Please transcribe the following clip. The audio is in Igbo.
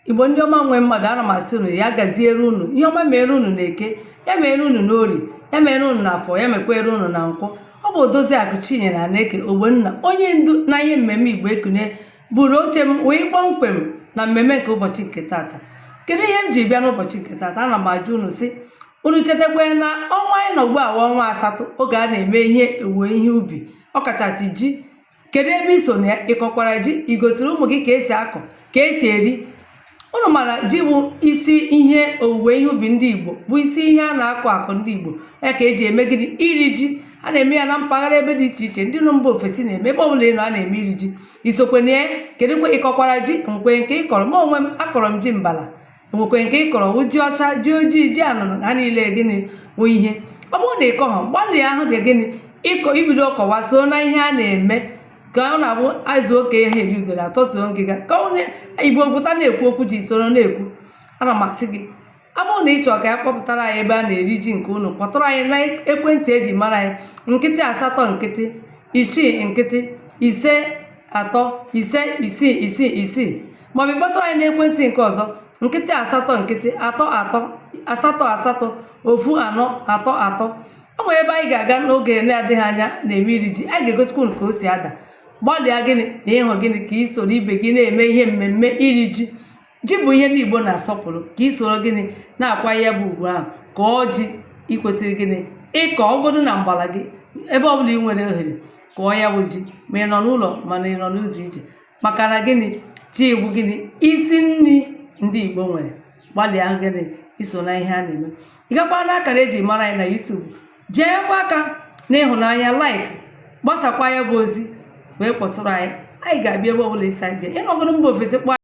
Igbo ndị ọma nwe mmadụ, ana m asị unu ya gaziere unu. Ihe ọma mere unu na Eke, ya mere unu n'Orie, ya mere unu n'Afọ, ya mekwere unu na Nkwọ. Ọ bụ Odoziakụ Chinyere Aneke Ogbenna, onye ndu na ihe mmemme Igbo Ekune, buru oche m wee kpọmkwem na mmemme nke ụbọchị nke tata. Kedu ihe m ji bịa n'ụbọchị nke tata? Ana m ajụ unu sị, unu chetakwa na ọnwa anyị nọ ugbu a ọnwa asatọ, oge a na-eme ihe owuwe ihe ubi, ọkachasị ji. Kedu ebe iso na ya? Ịkọkwara ji? Igosiri ụmụ gị ka esi akọ, ka esi eri? Unu mara ji bụ isi ihe owuwe ihe ubi ndị Igbo, bụ isi ihe a na-akọ akụ ndị Igbo. Ya ka eji eme gịnị? Iri ji. A na-eme ya na mpaghara ebe dị iche iche, ndị nọ mba ofesi na-eme, ebe ọbụla ị nọ a na-eme iri ji. Isokwe na ya? Kedụkwa ịkọkwara ji? Nkwe nke ịkọrọ? M onwe m akọrọ m ji mbala, nwekwe nke ịkọrọ bụ ji ọcha, ji ojii, ji anụnụ, ha niile gịnị bụ ihe. Ọ bụrụ na ịkọ ha, gbalịa ahụ dị gịnị ibido kọwa so na ihe a na-eme, ka ọ na-abụ azụ oke ihe eri udere atọtuo ngịga, ka onye Igbo pụta na-ekwu okwu ji soro na-ekwu. Ana m asị gị, ọ bụrụ na ị chọrọ ka ya kpọpụtara anyị ebe a na-eri ji nke unu, kpọtụrụ anyị na ekwentị eji mara anyị: nkịtị 8 nkịtị 6 nkịtị 5 3 5 6 6 6, maọbụ kpọtụrụ anyị n'ekwentị nke ọzọ: nkịtị 8 nkịtị 3 3 8 8 1 4 3 3. Ọ bụ ebe anyị ga-aga n'oge na-adịghị anya na-eme iri ji. Anyị ga-egosikwa unu ka o si ada. Gbalịa gịnị na ịhụ gịnị ka ị soro ibe gị na-eme ihe mmemme iri ji. Ji bụ ihe ndị Igbo na-asọpụrụ, ka ị soro gịnị na-akwa ya bụ ugwu ahụ. Kọọ ji, ị kwesịrị gịnị ịkọ ọgọdụ na mgbala gị, ebe ọbụla ị nwere ohere kọọ ya bụ ji, ma ị nọ n'ụlọ mana ị nọ n'ụzọ ije, maka na gịnị ji bụ gịnị isi nri ndị Igbo nwere. Gbalịa gịnị iso na ihe a na-eme. Ị gakwa n'akara eji mara anyị na YouTube, bịanyekwa aka n'ịhụnanya, like, gbasakwa ya bụ ozi, wee kpọtụrụ anyị. Anyị ga-abịa ebe ọbụla isi anyị bịa. Ịnọgoro mba ofesi kpọọ